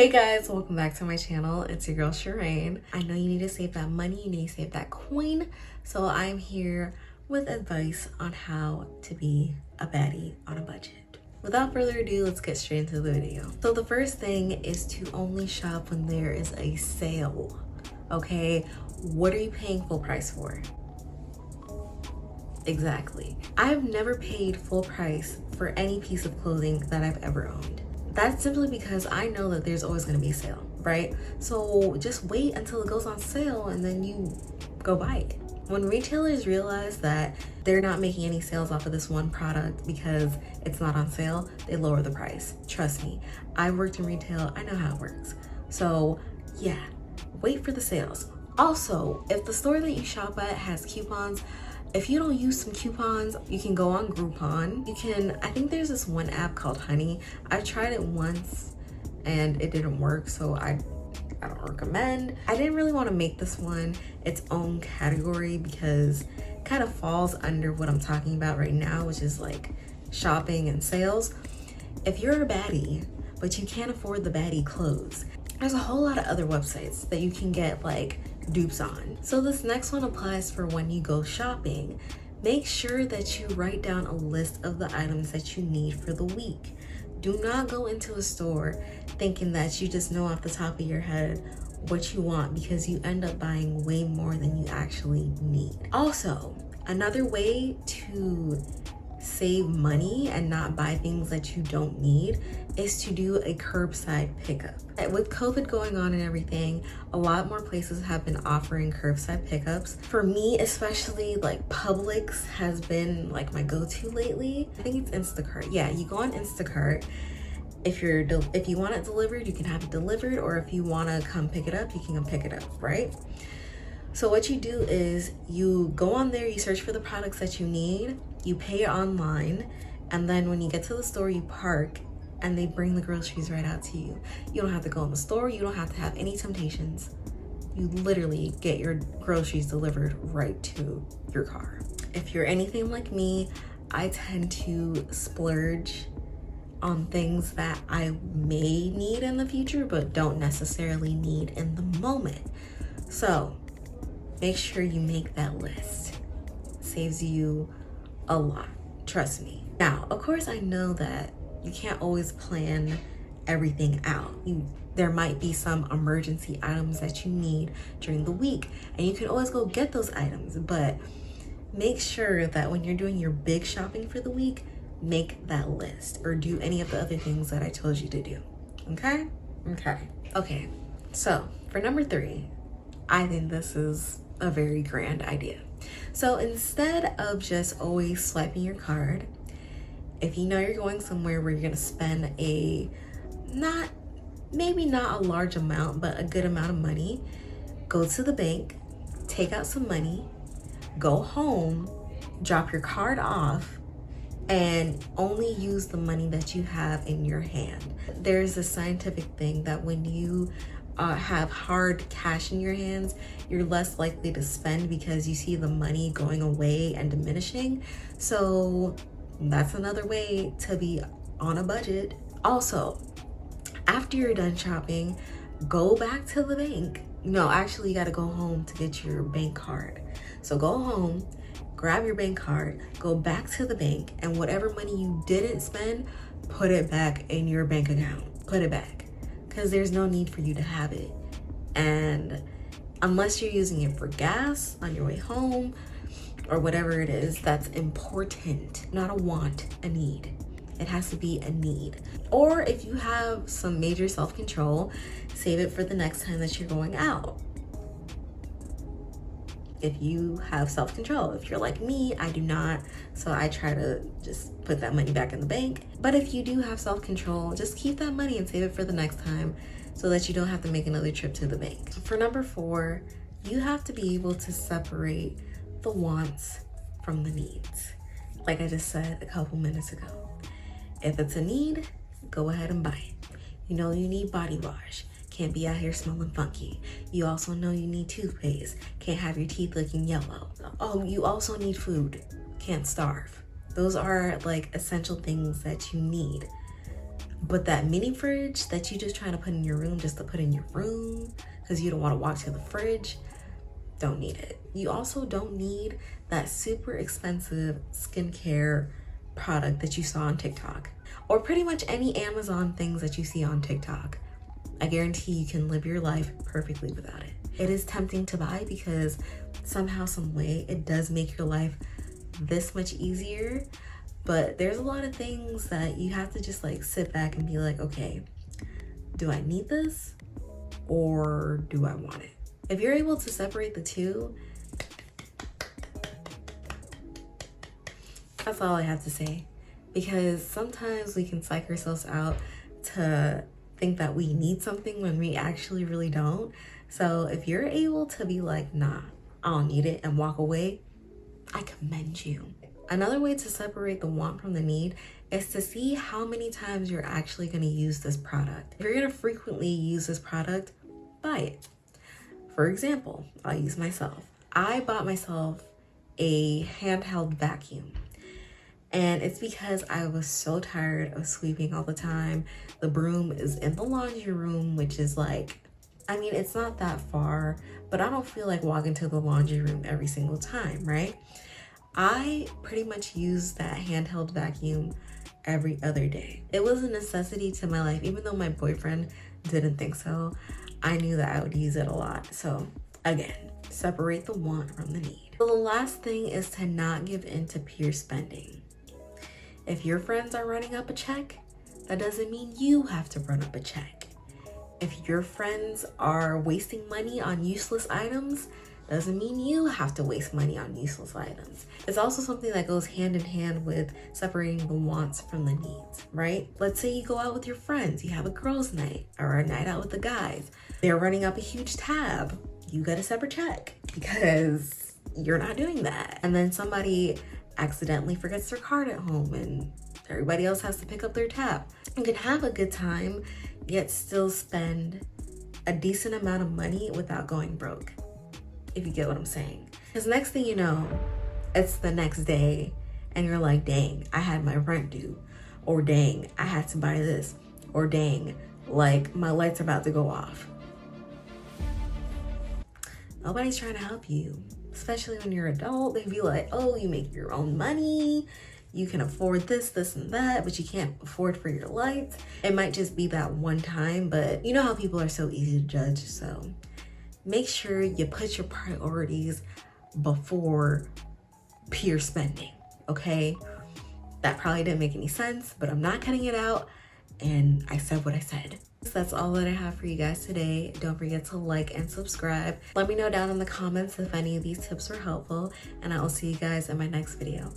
Hey guys, welcome back to my channel. It's your girl Shireen. I know you need to save that money, you need to save that coin. So I'm here with advice on how to be a baddie on a budget. Without further ado, let's get straight into the video. So the first thing is to only shop when there is a sale, okay? What are you paying full price for? Exactly. I've never paid full price for any piece of clothing that I've ever owned. That's simply because I know that there's always going to be a sale, right? So just wait until it goes on sale and then you go buy it. When retailers realize that they're not making any sales off of this one product because it's not on sale, they lower the price. Trust me, I've worked in retail, I know how it works. So yeah, wait for the sales. Also, if the store that you shop at has coupons, if you don't use some coupons, you can go on Groupon. I think there's this one app called Honey. I've tried it once and it didn't work, so I don't recommend. I didn't really want to make this one its own category because it kind of falls under what I'm talking about right now, which is like shopping and sales. If you're a baddie, but you can't afford the baddie clothes, there's a whole lot of other websites that you can get like dupes on. So this next one applies for when you go shopping. Make sure that you write down a list of the items that you need for the week. Do not go into a store thinking that you just know off the top of your head what you want, because you end up buying way more than you actually need. Also, another way to save money and not buy things that you don't need is to do a curbside pickup. With COVID going on and everything, a lot more places have been offering curbside pickups. For me, especially, like Publix has been like my go-to lately. I think it's Instacart. Yeah, you go on Instacart. If you want it delivered, you can have it delivered, or if you want to come pick it up, you can come pick it up, right? So what you do is you go on there, you search for the products that you need, you pay online, and then when you get to the store, you park and they bring the groceries right out to you. You don't have to go in the store, you don't have to have any temptations. You literally get your groceries delivered right to your car. If you're anything like me, I tend to splurge on things that I may need in the future, but don't necessarily need in the moment. So make sure you make that list. It saves you a lot, trust me. Now, of course, I know that you can't always plan everything out. There might be some emergency items that you need during the week, and you can always go get those items, but make sure that when you're doing your big shopping for the week, make that list or do any of the other things that I told you to do, okay? Okay, so for number 3, I think this is a very grand idea. So instead of just always swiping your card, if you know you're going somewhere where you're gonna spend maybe not a large amount, but a good amount of money, go to the bank, take out some money, go home, drop your card off, and only use the money that you have in your hand. There's a scientific thing that when you have hard cash in your hands, you're less likely to spend because you see the money going away and diminishing. So that's another way to be on a budget. Also, after you're done shopping, go back to the bank. No, actually you gotta go home to get your bank card. So go home, grab your bank card, go back to the bank, and whatever money you didn't spend, put it back in your bank account. Put it back, because there's no need for you to have it. And unless you're using it for gas on your way home or whatever it is that's important, not a want, a need. It has to be a need. Or if you have some major self-control, save it for the next time that you're going out. If you have self-control. If you're like me, I do not, so I try to just put that money back in the bank. But if you do have self-control, just keep that money and save it for the next time so that you don't have to make another trip to the bank. For number 4, you have to be able to separate the wants from the needs. Like I just said a couple minutes ago. If it's a need, go ahead and buy it. You know you need body wash. Can't be out here smelling funky. You also know you need toothpaste. Can't have your teeth looking yellow. Oh, you also need food. Can't starve. Those are like essential things that you need. But that mini fridge that you just trying to put in your room just to put in your room because you don't want to walk to the fridge, don't need it. You also don't need that super expensive skincare product that you saw on TikTok, or pretty much any Amazon things that you see on TikTok. I guarantee you can live your life perfectly without it. It is tempting to buy because somehow, some way, it does make your life this much easier. But there's a lot of things that you have to just like sit back and be like, okay, do I need this or do I want it? If you're able to separate the two, that's all I have to say. Because sometimes we can psych ourselves out to think that we need something when we actually really don't. So if you're able to be like, nah, I don't need it, and walk away, I commend you. Another way to separate the want from the need is to see how many times you're actually going to use this product. If you're going to frequently use this product, buy it. For example, I'll use myself. I bought myself a handheld vacuum. And it's because I was so tired of sweeping all the time. The broom is in the laundry room, which is like, I mean, it's not that far, but I don't feel like walking to the laundry room every single time, right? I pretty much use that handheld vacuum every other day. It was a necessity to my life, even though my boyfriend didn't think so. I knew that I would use it a lot. So again, separate the want from the need. So the last thing is to not give in to peer spending. If your friends are running up a check, that doesn't mean you have to run up a check. If your friends are wasting money on useless items, doesn't mean you have to waste money on useless items. It's also something that goes hand in hand with separating the wants from the needs, right? Let's say you go out with your friends, you have a girls' night or a night out with the guys. They're running up a huge tab. You get a separate check because you're not doing that. And then somebody accidentally forgets their card at home and everybody else has to pick up their tab. You can have a good time, yet still spend a decent amount of money without going broke, if you get what I'm saying. Because next thing you know, it's the next day and you're like, dang, I had my rent due, or dang, I had to buy this, or dang, like my lights are about to go off. Nobody's trying to help you, especially when you're an adult. They'd be like, oh, you make your own money, you can afford this, this, and that, but you can't afford for your lights. It might just be that one time, but you know how people are so easy to judge. So make sure you put your priorities before peer spending, okay? That probably didn't make any sense, but I'm not cutting it out, and I said what I said. So that's all that I have for you guys today. Don't forget to like and subscribe. Let me know down in the comments if any of these tips were helpful, and I will see you guys in my next video.